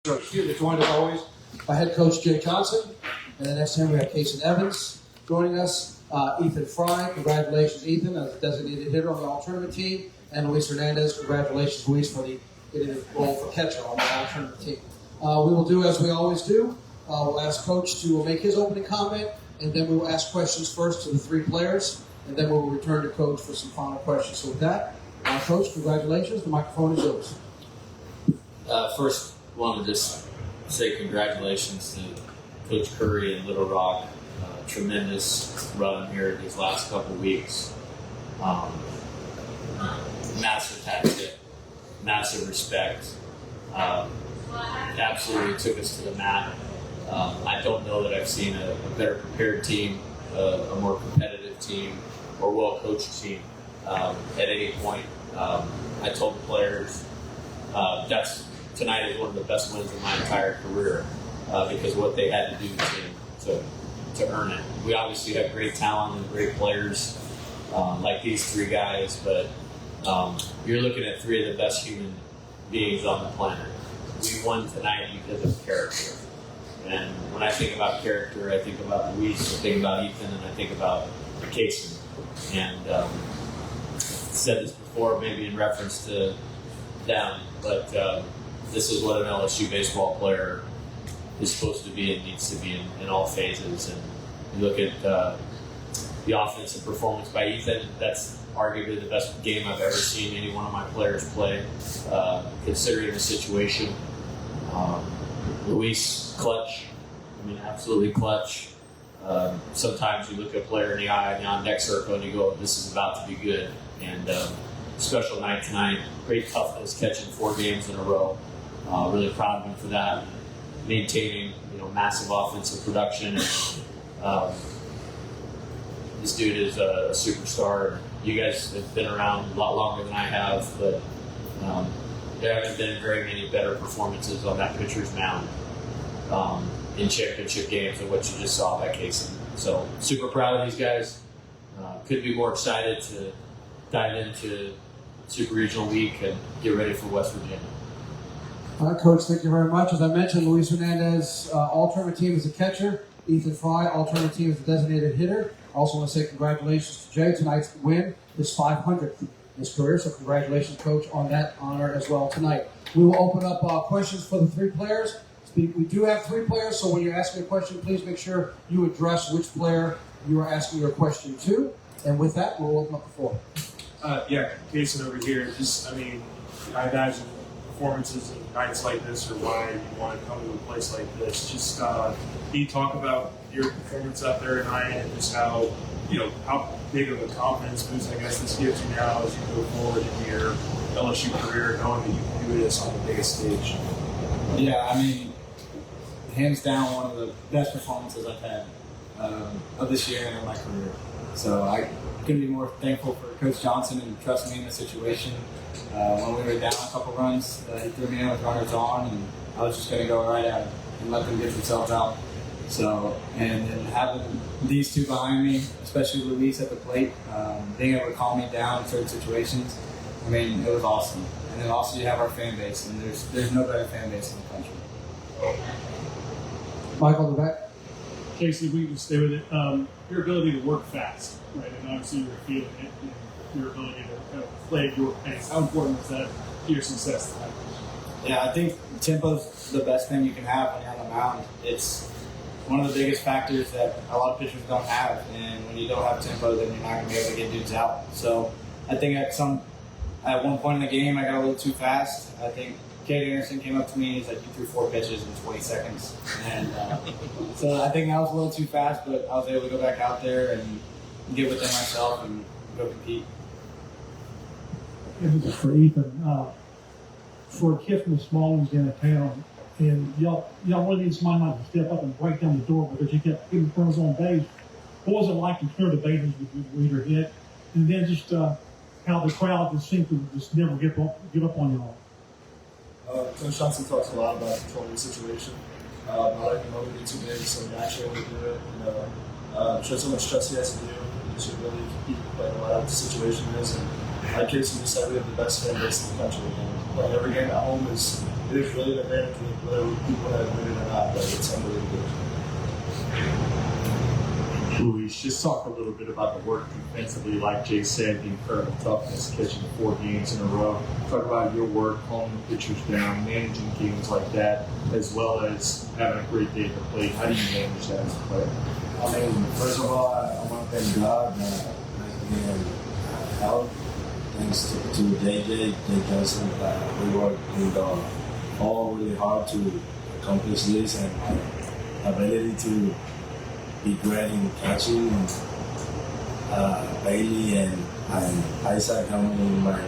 They're joined as always by head coach Jay Johnson, and then next to him we have Casey Evans joining us. Ethan Fry, congratulations Ethan, as a designated hitter on the all-tournament team, and Luis Hernandez, congratulations Luis for getting the role for catcher on the all-tournament team. We will do as we always do. We'll ask Coach to make his opening comment, and then we will ask questions first to the three players, and then we'll return to Coach for some final questions. So with that, Coach, congratulations. The microphone is yours. First, I want to just say congratulations to Coach Curry in Little Rock. Tremendous run here these last couple weeks. Massive tactic, massive respect. Absolutely took us to the mat. I don't know that I've seen a better prepared team, a more competitive team, or well-coached team at any point. I told the players tonight is one of the best wins of my entire career because of what they had to do to earn it. We obviously have great talent and great players like these three guys, but you're looking at three of the best human beings on the planet. We won tonight because of character. And when I think about character, I think about Luis, I think about Ethan, and I think about Casey. And said this before, maybe in reference to them, but this is what an LSU baseball player is supposed to be and needs to be in all phases. And you look at the offensive performance by Ethan, that's arguably the best game I've ever seen any one of my players play, considering the situation. Luis, clutch. I mean, absolutely clutch. Sometimes you look at a player in the eye on deck circle and you go, this is about to be good. And special night tonight. Great toughness, catching 4 games in a row. Really proud of him for that. Maintaining, massive offensive production. This dude is a superstar. You guys have been around a lot longer than I have, but there haven't been very many better performances on that pitcher's mound in championship games than what you just saw by Casey. So super proud of these guys. Couldn't be more excited to dive into Super Regional Week and get ready for West Virginia. All right, Coach, thank you very much. As I mentioned, Luis Hernandez, all-tournament team as a catcher. Ethan Fry, all-tournament team as a designated hitter. I also want to say congratulations to Jay. Tonight's win is 500th in his career, so congratulations, Coach, on that honor as well tonight. We will open up questions for the three players. We do have 3 players, so when you're asking a question, please make sure you address which player you are asking your question to. And with that, we'll open up the floor. Jason over here. I imagine performances and nights like this are why you want to come to a place like this. Just can you talk about your performance out there tonight and just how big of a confidence boost I guess this gives you now as you go forward in your LSU career, knowing that you can do this on the biggest stage? Yeah, hands down one of the best performances I've had of this year and in my career. So I couldn't be more thankful for Coach Johnson and trusting me in the situation. When we were down a couple runs, he threw me in with runners on, and I was just going to go right at him and let them get themselves out. So, and then having these two behind me, especially Luis at the plate, being able to calm me down in certain situations, it was awesome. And then also you have our fan base, and there's no better fan base in the country. Michael, the back. Casey, we can stay with it. Your ability to work fast, right? And obviously you're feeling it, your ability to kind of play at your pace. How important is that to your success tonight? Yeah, I think tempo's the best thing you can have when you're on the mound. It's one of the biggest factors that a lot of pitchers don't have, and when you don't have tempo, then you're not going to be able to get dudes out. So I think at one point in the game, I got a little too fast. I think Kate Anderson came up to me and he's like, you threw 4 pitches in 20 seconds. And so I think I was a little too fast, but I was able to go back out there and get within myself and go compete. This is for Ethan. For a kid from the small ones in a town, and y'all really need somebody not to step up and break down the door because you kept getting runners on base. What was it like to clear the bases with your hit? And then just how the crowd just seemed to just never give up on y'all. Coach Johnson talks a lot about controlling the situation. I like him over to be too big, so naturally able to do it. Shows how much stress he has to do. Just really keep playing a lot of the situation is. And like Casey just said, we have the best fan base in the country. And playing every game at home is it is really an advantage whether people have admitted it or not, but it's unbelievable. Luis, just talk a little bit about the work defensively, like Jay said, the incredible toughness, catching 4 games in a row. Talk about your work, calling the pitchers down, managing games like that, as well as having a great day at the plate. How do you manage that as a player? I mean, first of all, I want to thank God that I can help. Thanks to JJ Johnson. We worked all really hard to accomplish this, and my ability to be great in catching, and Bailey and Isaac helping in my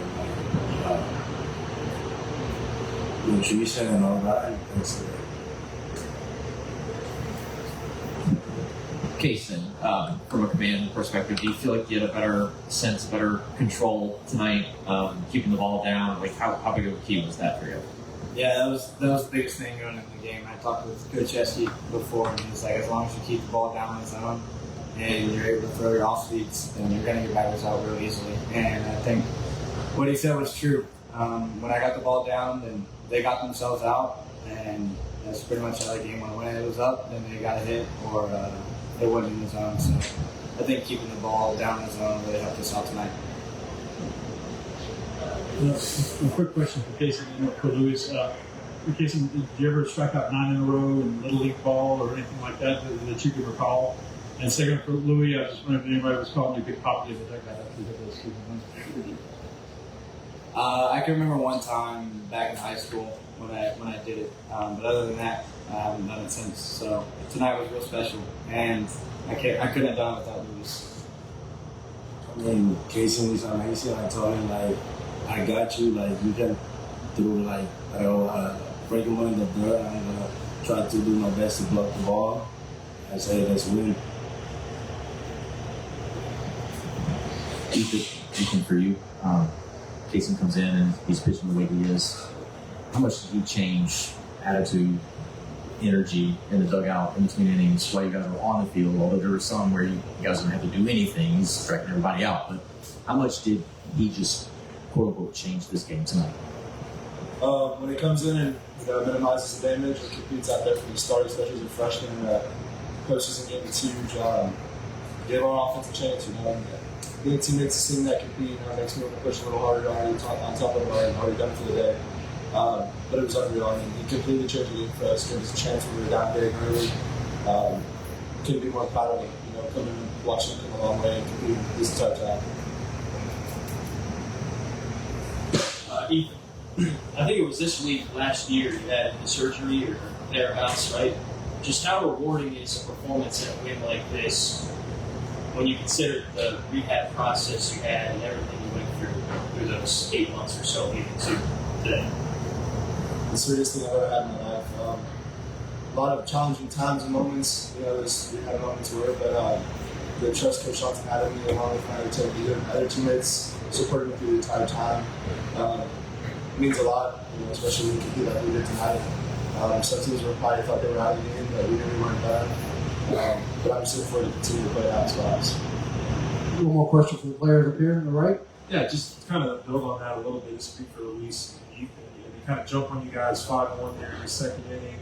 nutrition and all that. Kason, from a command perspective, do you feel like you had a better sense, better control tonight, keeping the ball down? Like, how big of a key was that for you? Yeah, that was the biggest thing going into the game. I talked with Coach Esky before, and he was like, as long as you keep the ball down in the zone and you're able to throw your off speeds, then you're going to get batters out real easily. And I think what he said was true. When I got the ball down, then they got themselves out, and that's pretty much how the game went. When it was up, then they got a hit, or they wasn't in the zone. So I think keeping the ball down in the zone really helped us out tonight. A quick question for Kason and for Luis. Kason, did you ever strike out 9 in a row in Little League ball or anything like that that you can recall? And second for Louis, I was just wondering if anybody was calling you a good copy of the dugout after those seasons. I can remember one time back in high school when I did it, but other than that, I haven't done it since. So tonight was real special, and I couldn't have done it without Luis. I mean, Casey is amazing. I told him, like, I got you. Like, you can do, like, break him in the dirt. I'm going to try to do my best to block the ball. I say, let's win. Ethan, for you, Kason comes in and he's pitching the way he is. How much did he change attitude, energy in the dugout in between innings while you guys were on the field? Although there were some where you guys didn't have to do anything, he's striking everybody out. But how much did he just, quote unquote, change this game tonight? When he comes in and minimizes the damage and competes out there from the start, especially as a freshman, postseason game, it's huge. Give our offense a chance, Getting teammates to see that compete, makes me want to push a little harder on top of what I've already done for the day. But it was unreal. I mean, he completely changed the game for us. Gave us a chance when we were down big early. Couldn't be more proud of him. Coming and watching him come a long way and competing this entire time. Ethan, I think it was this week last year you had the surgery or thereabouts, right? Just how rewarding is a performance at a win like this when you consider the rehab process you had and everything you went through those 8 months or so leading to today? The sweetest thing I've ever had in my life. A lot of challenging times and moments, there's rehab moments where, but the trust Coach Johnson had in me, along with my other teammates, supported me through the entire time. It means a lot, especially when we compete like we did tonight. Some teams were probably thought they were out of the game, but we knew we weren't done. But I'm just looking forward to continue to play out as well. One more question from the players up here on the right. Yeah, just kind of build on that a little bit. Speak for Luis and Ethan. They kind of jump on you guys 5-1 there in the second inning.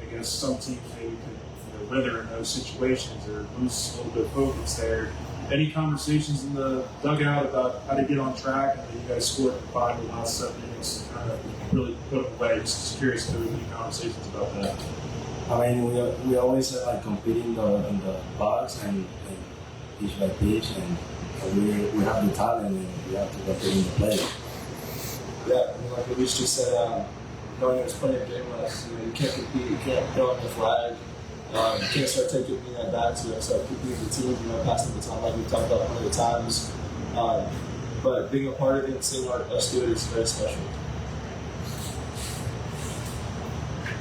I guess some teams maybe could wither in those situations or lose a little bit of focus there. Any conversations in the dugout about how to get on track? And you guys scored 5 in the last 7 innings, kind of really put them away. Just curious if there were any conversations about that. I mean, we always like competing in the box and pitch by pitch, and we have the talent and we have to compete in the play. Yeah, I mean, like Luis just said, knowing there's plenty of game left, you can't compete, you can't throw up the flag, you can't start taking me at bats, start competing with the team, passing the time like we've talked about plenty of times. But being a part of it and seeing us do it is very special.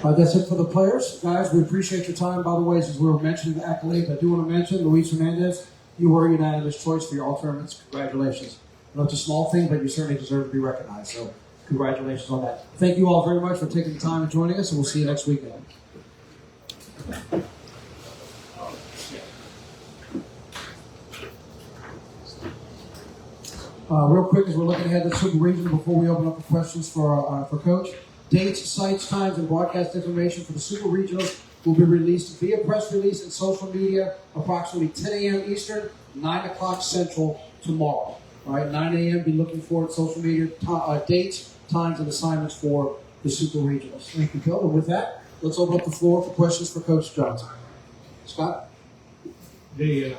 That's it for the players. Guys, we appreciate your time. By the way, as we were mentioning the accolades, I do want to mention Luis Hernandez. You were a unanimous choice for your all tournaments. Congratulations. I know it's a small thing, but you certainly deserve to be recognized. So congratulations on that. Thank you all very much for taking the time and joining us, and we'll see you next weekend. Real quick, as we're looking ahead to the Super Regional, before we open up the questions for Coach, Dates, sites, times, and broadcast information for the Super Regionals will be released via press release and social media approximately 10 a.m. Eastern, 9 o'clock Central tomorrow. All right, 9 a.m. Be looking for social media dates, times, and assignments for the Super Regionals. Thank you, Bill. And with that, let's open up the floor for questions for Coach Johnson. Scott? You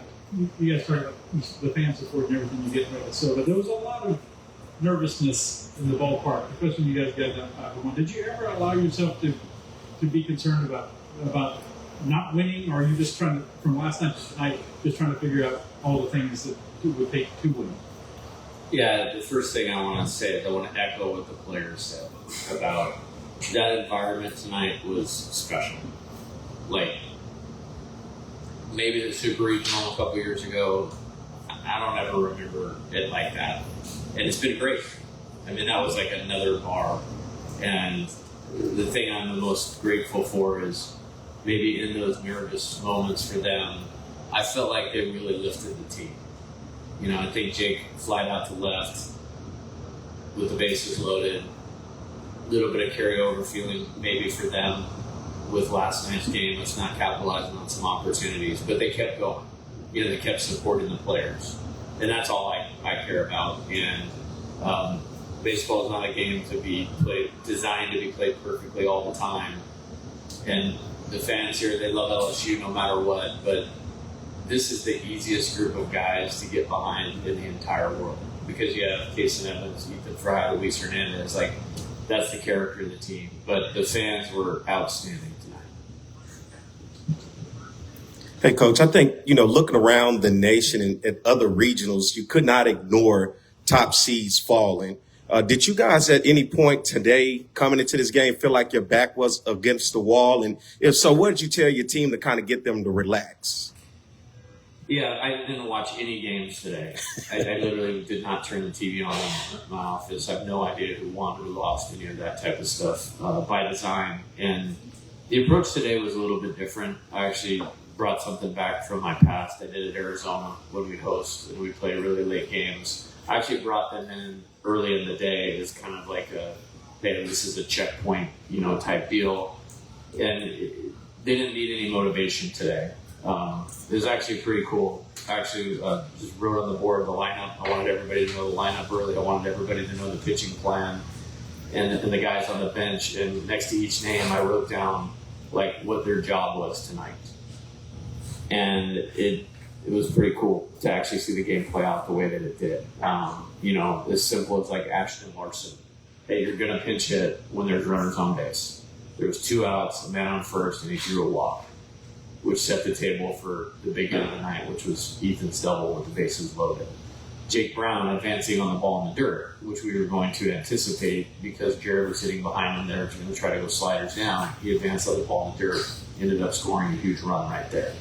guys talk about the fan support and everything you get ready. So, but there was a lot of nervousness in the ballpark, especially when you guys got down 5-1. Did you ever allow yourself to be concerned about not winning, or are you just trying to, from last night to tonight, just trying to figure out all the things that it would take to win? Yeah, the first thing I want to say is I want to echo what the players said about that environment tonight was special. Like, maybe the Super Regional a couple years ago, I don't ever remember it like that. And it's been great. I mean, that was like another bar. And the thing I'm the most grateful for is maybe in those nervous moments for them, I felt like they really lifted the team. You know, I think Jake flied out to left with the bases loaded. A little bit of carryover feeling maybe for them with last night's game. Let's not capitalizing on some opportunities. But they kept going. You know, they kept supporting the players. And that's all I care about. And baseball is not a game to be played, designed to be played perfectly all the time. And the fans here, they love LSU no matter what. But this is the easiest group of guys to get behind in the entire world. Because you have Casey Evans, Ethan Fry, Luis Hernandez. Like, that's the character of the team. But the fans were outstanding tonight. Hey, Coach, I think, looking around the nation and at other regionals, you could not ignore top seeds falling. Did you guys at any point today coming into this game feel like your back was against the wall? And if so, what did you tell your team to kind of get them to relax? Yeah, I didn't watch any games today. I literally did not turn the TV on in my office. I have no idea who won, who lost, any of that type of stuff by design. And the approach today was a little bit different. I actually brought something back from my past. I did at Arizona when we host and we play really late games. I actually brought them in early in the day as kind of like a, hey, this is a checkpoint, type deal. And they didn't need any motivation today. It was actually pretty cool. I actually just wrote on the board the lineup. I wanted everybody to know the lineup early. I wanted everybody to know the pitching plan and the guys on the bench. And next to each name, I wrote down like what their job was tonight. And it was pretty cool to actually see the game play out the way that it did. As simple as like Ashton Larson. Hey, you're going to pinch hit when there's runners on base. There was 2 outs, a man on first, and he drew a walk, which set the table for the big game of the night, which was Ethan's double with the bases loaded. Jake Brown advancing on the ball in the dirt, which we were going to anticipate because Jared was sitting behind him there to try to go sliders down. He advanced on the ball in the dirt, ended up scoring a huge run right there.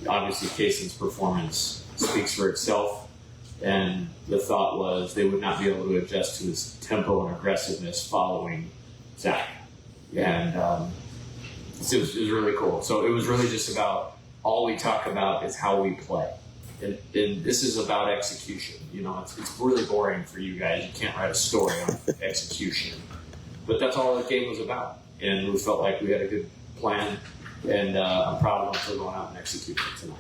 Obviously, Cason's performance speaks for itself, and the thought was they would not be able to adjust to his tempo and aggressiveness following Zach. And it was really cool. So it was really just about, all we talk about is how we play. And this is about execution. It's really boring for you guys. You can't write a story on execution. But that's all the game was about. And we felt like we had a good plan. And I'm proud of them for going out and executing it tonight.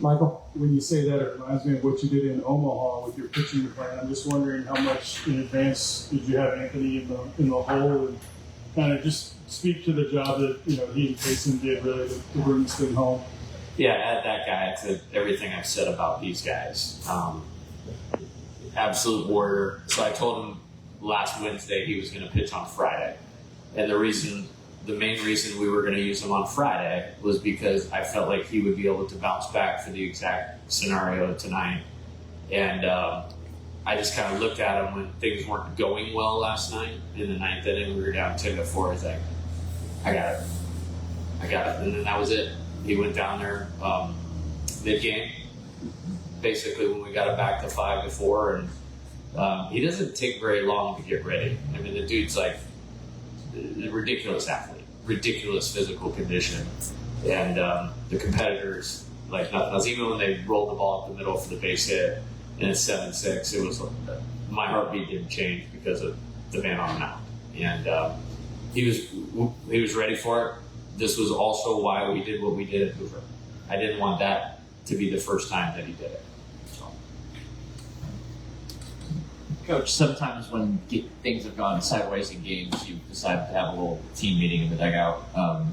Michael, when you say that, it reminds me of what you did in Omaha with your pitching plan. I'm just wondering how much in advance did you have Anthony in the hole, and kind of just speak to the job that he and Jason did really to bring this thing home. Yeah, add that guy to everything I've said about these guys. Absolute warrior. So I told him last Wednesday he was going to pitch on Friday, and the main reason we were going to use him on Friday was because I felt like he would be able to bounce back for the exact scenario tonight. And I just kind of looked at him when things weren't going well last night. In the ninth inning, we were down 10-4. I was like, I got it. And then that was it. He went down there mid-game, basically when we got it back to 5-4. And he doesn't take very long to get ready. I mean, the dude's like a ridiculous athlete, ridiculous physical condition. And the competitors, like nothing else. Even when they rolled the ball up the middle for the base hit and it's 7-6, it was my heartbeat didn't change because of the man on the mound. and he was ready for it. This was also why we did what we did at Hoover. I didn't want that to be the first time that he did it. So. Coach, sometimes when things have gone sideways in games, you've decided to have a little team meeting in the dugout,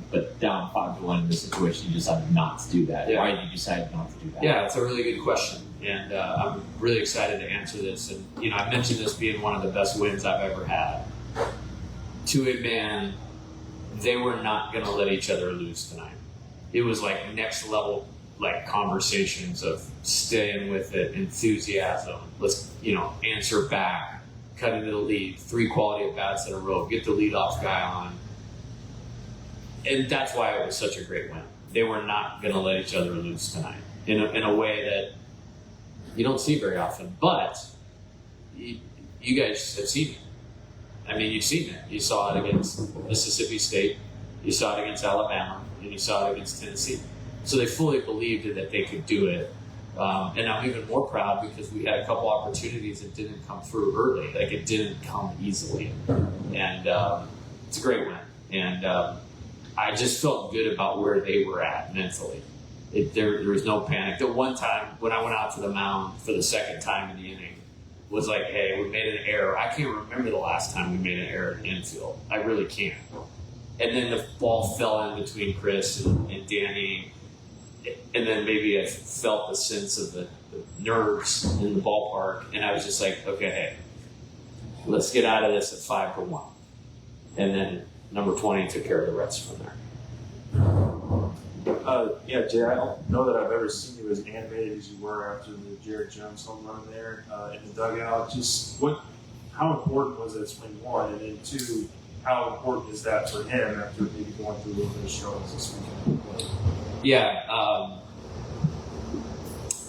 but down 5-1 in this situation, you decided not to do that. Yeah. Why did you decide not to do that? Yeah, it's a really good question, and I'm really excited to answer this. And I mentioned this being one of the best wins I've ever had. To a man, they were not going to let each other lose tonight. It was like next level, like conversations of staying with it, enthusiasm. Let's answer back, cut into the lead, 3 quality at bats in a row, get the leadoff guy on, and that's why it was such a great win. They were not going to let each other lose tonight in a way that you don't see very often. But you guys have seen it. I mean, you've seen it. You saw it against Mississippi State. You saw it against Alabama. And you saw it against Tennessee. So they fully believed that they could do it. And I'm even more proud because we had a couple opportunities that didn't come through early. Like, it didn't come easily. And it's a great win. And I just felt good about where they were at mentally. There was no panic. The one time when I went out to the mound for the second time in the inning, was like, hey, we made an error. I can't remember the last time we made an error in the infield. I really can't. And then the ball fell in between Chris and Danny. And then maybe I felt the sense of the nerves in the ballpark. And I was just like, okay, hey, let's get out of this at 5-1. And then number 20 took care of the rest from there. Yeah, Jay, I don't know that I've ever seen you as animated as you were after the Jared Jones home run there in the dugout. Just how important was that swing, 1? And then 2, how important is that for him after maybe going through a little bit of struggles this weekend? Yeah,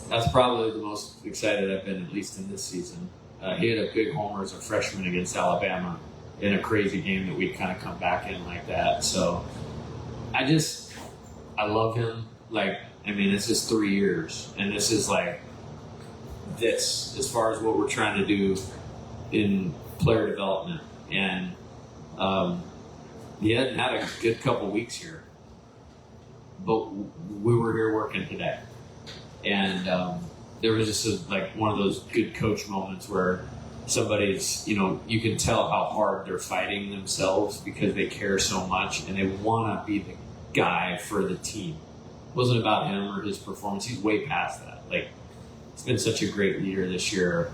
that's probably the most excited I've been, at least in this season. He had a big homer as a freshman against Alabama in a crazy game that we'd kind of come back in like that. So I love him. It's just 3 years, and this is like this as far as what we're trying to do in player development. And he hadn't had a good couple weeks here, but we were here working today, and there was just one of those good coach moments where somebody's, you can tell how hard they're fighting themselves because they care so much and they want to be the guy for the team. It wasn't about him or his performance. He's way past that. It's been such a great leader this year.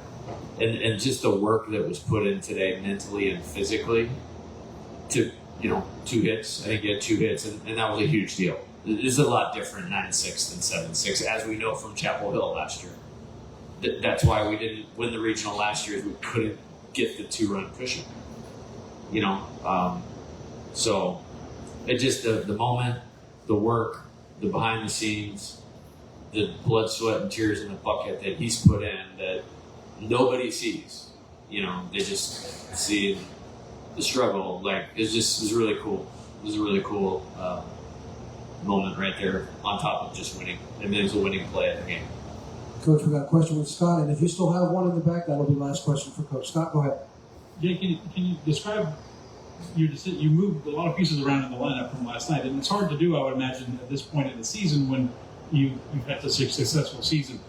And just the work that was put in today mentally and physically to, 2 hits. I think he had 2 hits, and that was a huge deal. This is a lot different 9-6 than 7-6, as we know from Chapel Hill last year. That's why we didn't win the regional last year, is we couldn't get the 2-run cushion. So it just the moment, the work, the behind the scenes, the blood, sweat, and tears in the bucket that he's put in that nobody sees. They just see the struggle. It's really cool. It was a really cool moment right there on top of just winning. And then it was a winning play at the game. Coach, we got a question with Scott, and if you still have one in the back, that'll be the last question for Coach. Scott, go ahead. Jay, can you describe your decision? You moved a lot of pieces around in the lineup from last night, and it's hard to do, I would imagine, at this point in the season when you've had such a successful season.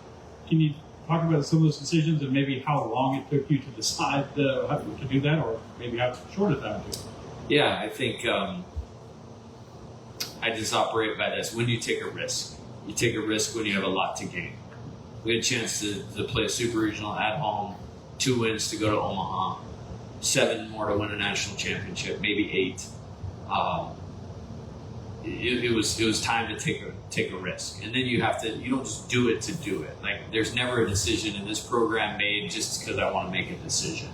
Can you talk about some of those decisions and maybe how long it took you to decide how to do that, or maybe how short a time it took? Yeah, I think I just operate by this. When you take a risk, you take a risk when you have a lot to gain. We had a chance to play a super regional at home, 2 wins to go to Omaha, 7 more to win a national championship, maybe 8. It was time to take a risk, and then you don't just do it to do it. There's never a decision in this program made just because I want to make a decision.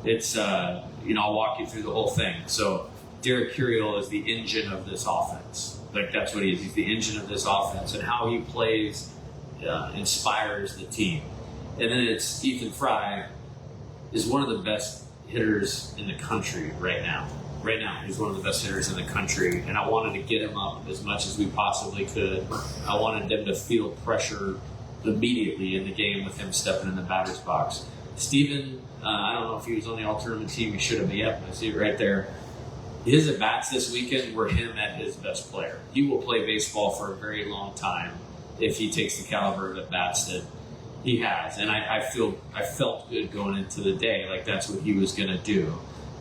It's I'll walk you through the whole thing. So Derek Curiel is the engine of this offense. That's what he is. He's the engine of this offense, and how he plays inspires the team. And then it's Ethan Fry is one of the best hitters in the country right now. Right now, he's one of the best hitters in the country, and I wanted to get him up as much as we possibly could. I wanted them to feel pressure immediately in the game with him stepping in the batter's box. Steven, I don't know if he was on the all-tournament team. He should have been. Yep, I see it right there. His at-bats this weekend were him at his best player. He will play baseball for a very long time if he takes the caliber of at-bats that he has. And I felt good going into the day, like that's what he was going to do.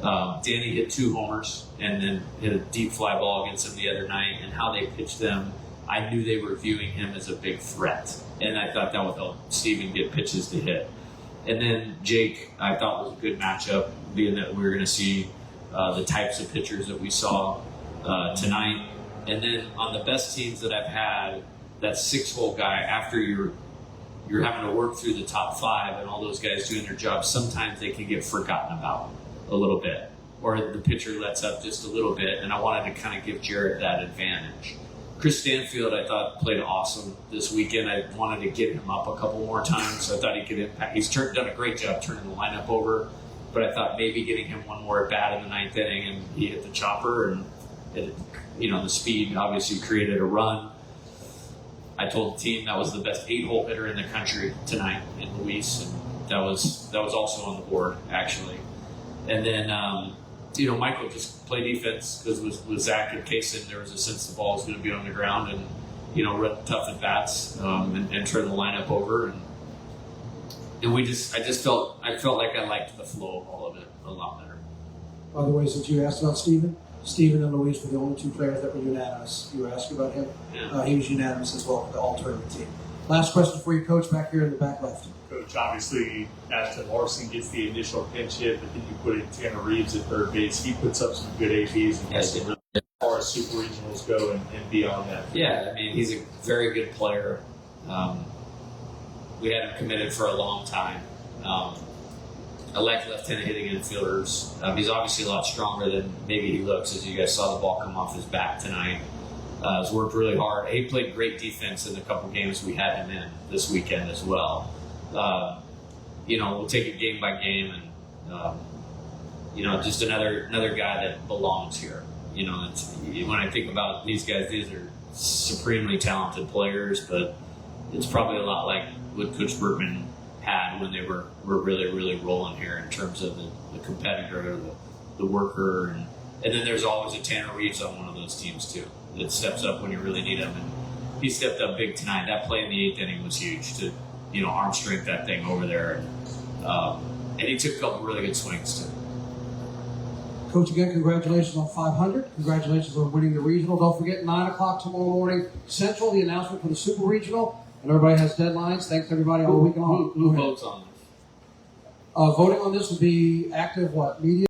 Danny hit 2 homers and then hit a deep fly ball against him the other night, and how they pitched them, I knew they were viewing him as a big threat. And I thought that would help Steven get pitches to hit. And then Jake, I thought was a good matchup, being that we were going to see the types of pitchers that we saw tonight. And then on the best teams that I've had, that 6-hole guy, after you're having to work through the top 5 and all those guys doing their job, sometimes they can get forgotten about a little bit, or the pitcher lets up just a little bit, and I wanted to kind of give Jarrett that advantage. Chris Stanfield, I thought, played awesome this weekend. I wanted to get him up a couple more times. I thought he could impact. He's done a great job turning the lineup over, but I thought maybe getting him one more at bat in the 9th inning, and he hit the chopper, and the speed obviously created a run. I told the team that was the best 8-hole hitter in the country tonight in Luis, and that was also on the board actually. And then Michael just played defense because with Zach and Kaysen, there was a sense the ball was going to be on the ground, and run tough at bats and turn the lineup over, and I felt like I liked the flow of all of it a lot better. By the way, since you asked about Steven and Luis were the only 2 players that were unanimous. You were asking about him. Yeah. He was unanimous as well for the all-tournament team. Last question for you, Coach, back here in the back left. Coach, obviously, Ashton Larson gets the initial pinch hit, but then you put in Tanner Reeves at third base. He puts up some good ABs and Yes, as far as super regionals go and beyond that. Yeah, I mean, he's a very good player. We had him committed for a long time. I like left-handed hitting infielders. He's obviously a lot stronger than maybe he looks, as you guys saw the ball come off his back tonight. He's worked really hard. He played great defense in the couple games we had him in this weekend as well. We'll take it game by game, and just another guy that belongs here. When I think about these guys, these are supremely talented players, but it's probably a lot like what Coach Bergman had when they were really, really rolling here in terms of the competitor, the worker, and then there's always a Tanner Reeves on one of those teams too that steps up when you really need him, and he stepped up big tonight. That play in the 8th inning was huge to arm strength that thing over there, and he took a couple really good swings too. Coach, again, congratulations on 500. Congratulations on winning the regional. Don't forget, 9 o'clock tomorrow morning, Central, the announcement for the Super Regional. And everybody has deadlines. Thanks, everybody, all week long. Who votes on this? Voting on this will be active, media?